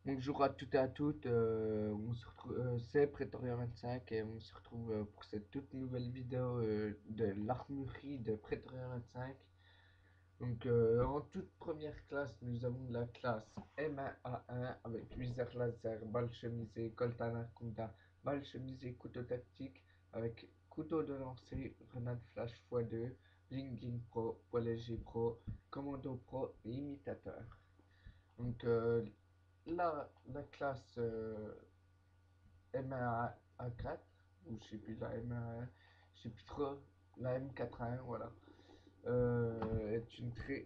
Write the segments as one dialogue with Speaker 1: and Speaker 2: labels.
Speaker 1: Bonjour à toutes et à toutes, c'est Pretoria 25 et on se retrouve pour cette toute nouvelle vidéo de l'armurerie de Pretoria 25. En toute première classe, nous avons la classe M1A1 avec viseur laser, balle chemisée, Colt Anaconda, balle chemisée, couteau tactique avec couteau de lancer, grenade flash x2, Bling Pro, poids léger pro, commando pro et imitateur. Donc euh, la classe M1A4, ou je sais plus, la M1A1, je sais plus trop, la M4A1, voilà, est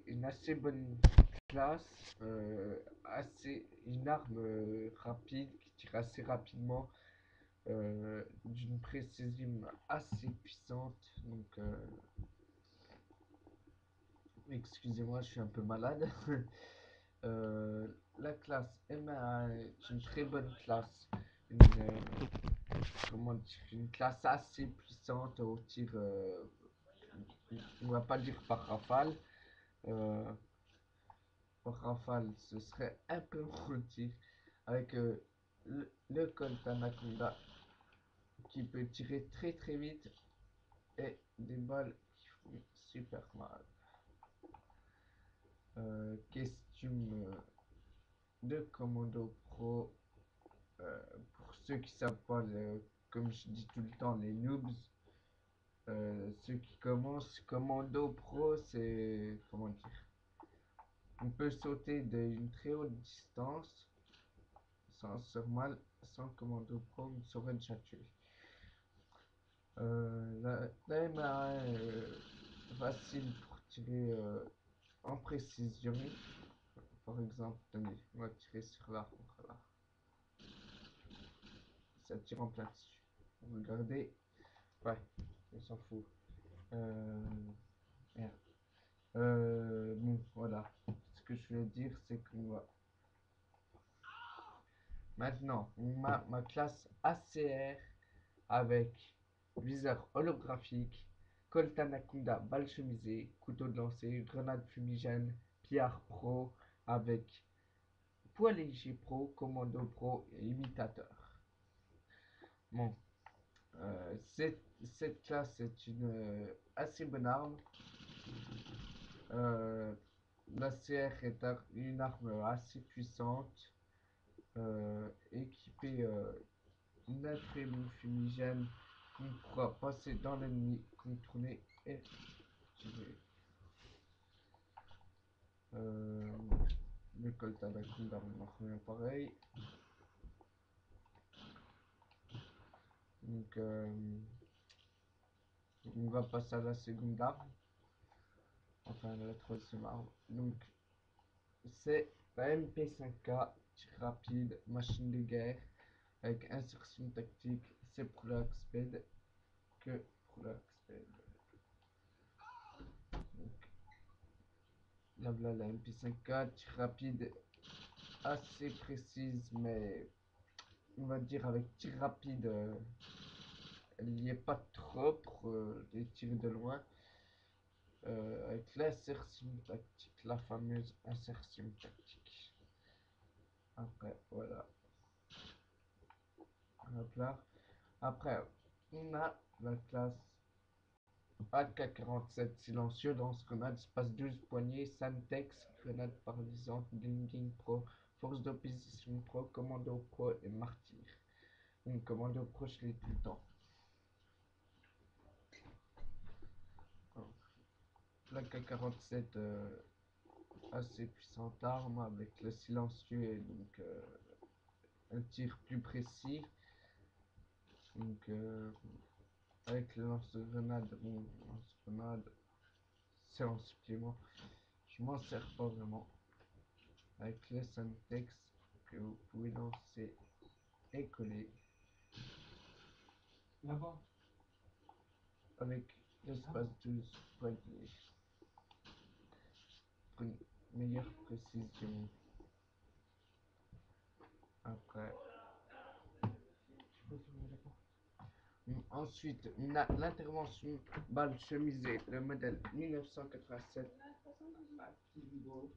Speaker 1: une assez bonne classe, une arme rapide qui tire assez rapidement, d'une précision assez puissante. Excusez-moi, je suis un peu malade. Euh, la classe M1A1 est une très bonne classe, une, comment dire, une classe assez puissante au tir, on va pas dire par rafale. Euh, Par rafale, ce serait un peu mon tir. Avec le Colt Anaconda qui peut tirer très très vite et des balles qui font super mal. Costume de Commando Pro. Euh, pour ceux qui savent pas, comme je dis tout le temps, les noobs, ceux qui commencent, Commando Pro, c'est, comment dire, on peut sauter d'une très haute distance sans Commando Pro, on saurait déjà tuer. La M1 facile pour tirer en précision. Par exemple, tenez, on va tirer sur l'arbre, là. Ça tire en plein dessus. Regardez, ouais, on s'en fout. Euh, Merde. Bon, voilà. Ce que je voulais dire, c'est qu'on va. Maintenant, on a ma classe ACR avec viseur holographique, Colt Anaconda, balle chemisée, couteau de lancer, grenade fumigène, Pierre Pro avec poids léger Pro, commando Pro et imitateur. Bon, cette classe est une assez bonne arme. Euh, la CR est une arme assez puissante, équipée d'un tréloup fumigène qu'on pourra passer dans l'ennemi, contourner et tirer. Euh, le Colt Anaconda, on en revient pareil. Donc, euh, on va passer à la seconde arme, enfin la troisième arme. C'est la MP5K, tir rapide, machine de guerre, avec insertion tactique, c'est pour le speed que pour le speed. Là, voilà la MP5K, tir rapide assez précise, mais on va dire avec tir rapide, elle n'y est pas trop pour les tirs de loin. Avec l'insertion tactique, la fameuse insertion tactique. Après, voilà. Hop là. Après, on a la classe AK-47 silencieux dans ce grenade espace 12 poignées, Santex, grenade paralysante, Blinking Pro, force d'opposition Pro, commando Pro et martyr. Donc, commando Pro, je l'ai tout le temps. L'AK-47, assez puissante arme avec le silencieux et un tir plus précis. Donc, euh, Avec le lance-grenade, bon, lance-grenade, c'est en supplément. Je m'en sers pas vraiment. Avec le Suntex que vous pouvez lancer et coller. Là-bas. Avec l'espace 12 poignées. Pour une meilleure précision. Après. Ensuite, on a l'intervention balle chemisée, le modèle 1987 Akimbo,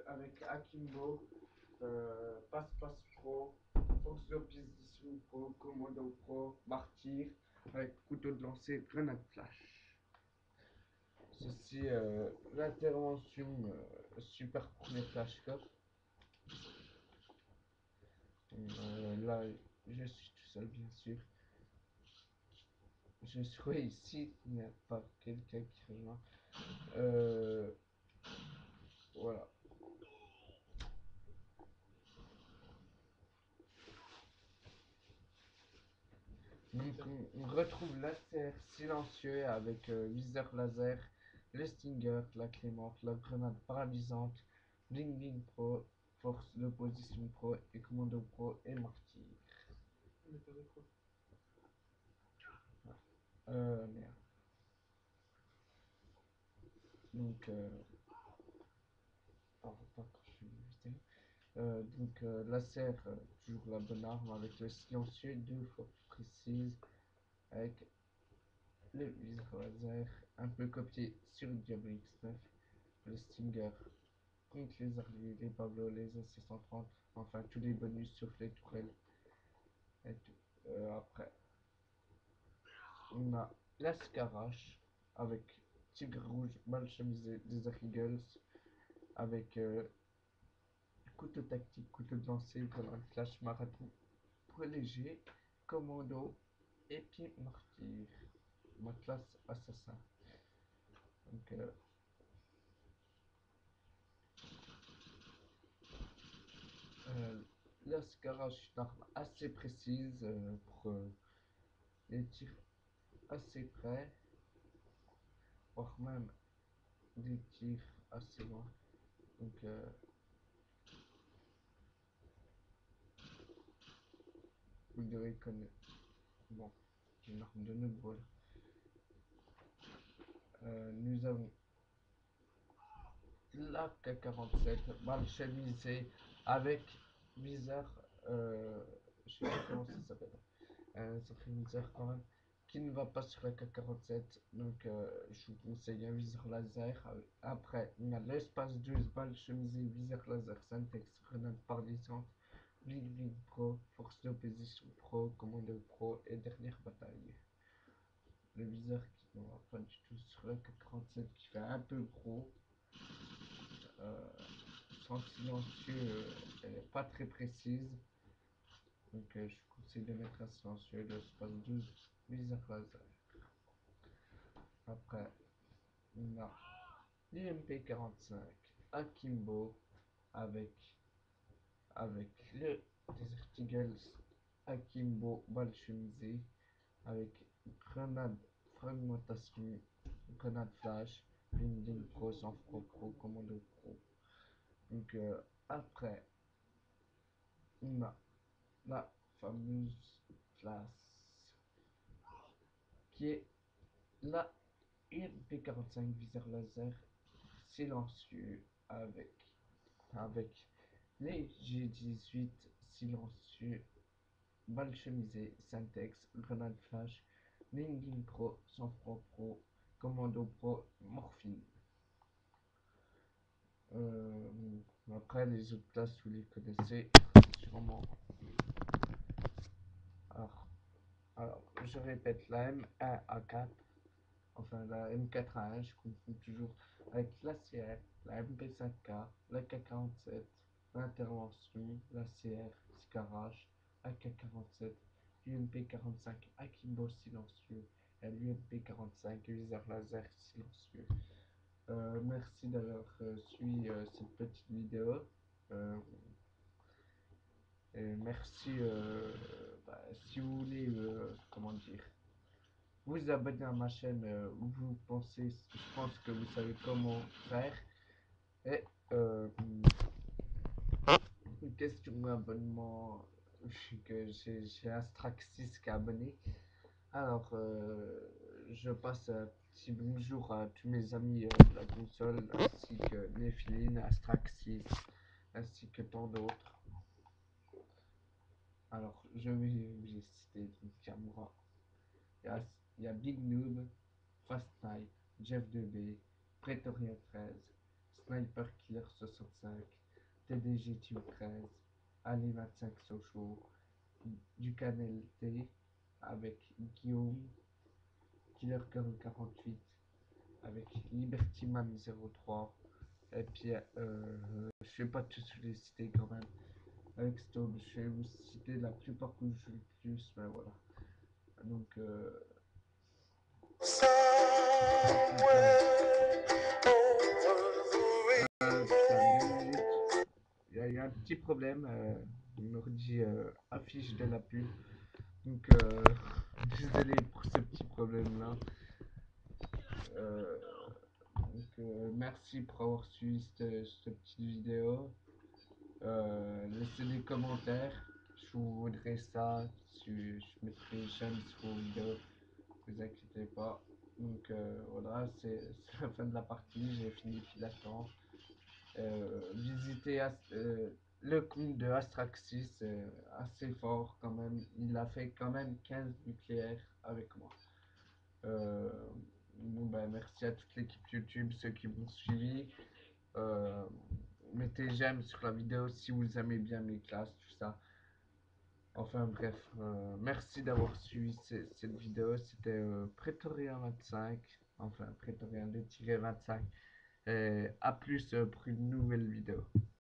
Speaker 1: avec Akimbo. Passe-Passe Pro, Force d'Opposition Pro, Commando Pro, Martyr, avec couteau de lancer, grenade flash. Ceci, l'intervention super premier flash cop. Là, je suis tout seul, bien sûr. Je suis ici, il n'y a pas quelqu'un qui rejoint. Voilà. Donc on retrouve l'ACR silencieux avec viseur laser, le Stinger, la clé morte, la grenade paralysante, Bling Bling Pro, force de position pro et commando pro et martyr. Merde. Donc, quand je suis vidéo. Laser, toujours la bonne arme avec le silencieux, deux fois plus précise, avec le viseur laser, un peu copié sur le Diablo X9, le Stinger contre les arliers, les Pablo, les AC-130, enfin tous les bonus sauf les tourelles et tout. Après, on a la Scarache avec Tigre Rouge, mal chemisé, des Eagles, avec couteau tactique, couteau de lancer, grenade flash, marathon, poids léger, commando et puis martyr. Ma classe assassin. Donc, la Scarache est une arme assez précise pour les tirs assez près, voire même des tirs assez loin. Donc, vous devez connaître. Bon, une arme de nouveau là. Nous avons la K-47, mal chemisée avec viseur. Je sais pas comment ça s'appelle. Sacré viseur quand même. Qui ne va pas sur la K-47. Donc, je vous conseille un viseur laser. Après, il y a l'espace 12 balles chemisée, viseur laser, syntax, grenade paralysante. Bling Bling Pro, force d'opposition pro, commando pro et dernière bataille. Le viseur qui ne va pas du tout sur la 47 qui fait un peu gros. Euh, Sans silencieux, elle n'est pas très précise. Donc je vous conseille de mettre un silencieux de l'espace 12 viseur laser. Après, on a l'UMP45 Akimbo avec le Desert Eagles Akimbo balle chemisée avec grenade fragmentation, grenade flash, bling pro, sans pro, commando pro. Donc après, on a la fameuse classe qui est la UMP45 viseur laser silencieux avec les G18 silencieux, balle chemisée, syntax, grenade flash, Linging Pro, sang-froid pro, commando pro, morphine. Après les autres classes vous les connaissez sûrement. Alors, alors je répète la M1A4, enfin la M4A1, je confonds toujours avec la CR, la MP5K, la K47, l'intervention, la CR, Scarache, AK47, l'UMP45 Akimbo silencieux et l'UMP45 viseur laser silencieux. Merci d'avoir suivi cette petite vidéo. Euh, et merci, si vous voulez, comment dire, vous abonner à ma chaîne, vous pensez, je pense que vous savez comment faire. Et une question d'abonnement, que j'ai Astraxis qui est abonné. Alors, je passe un petit bonjour à tous mes amis de la console, ainsi que Nephiline, Astraxis, ainsi que tant d'autres. Alors, je vais vous citer Camera. Il y a Big Noob, Fast Night, Jeff 2B, Pretoria 13, Sniper Killer 65, TDG Team 13, Ali 25 Sochaux, du Canel T avec Guillaume, Killer Girl 48 avec Libertyman 03 et puis je vais pas tous les citer quand même avec Stone, je vais vous citer la plupart que je joue le plus, mais voilà. Donc il y a un petit problème, mon ordi affiche de la pub, donc désolé pour ce petit problème là. Euh, Merci pour avoir suivi cette petite vidéo. Laissez des commentaires. Je vous voudrais ça. Je mettrai j'aime sur vos vidéos. Ne vous inquiétez pas. Donc voilà, c'est la fin de la partie. J'ai fini pile à temps. Visitez le compte de Astraxis, assez fort quand même. Il a fait quand même 15 nucléaires avec moi. Euh, bon, ben, merci à toute l'équipe YouTube, ceux qui m'ont suivi. Euh, Mettez j'aime sur la vidéo si vous aimez bien mes classes, tout ça. Enfin bref, merci d'avoir suivi cette vidéo. C'était Praetorien 25, enfin Praetorien 2-25. Et à plus pour une nouvelle vidéo.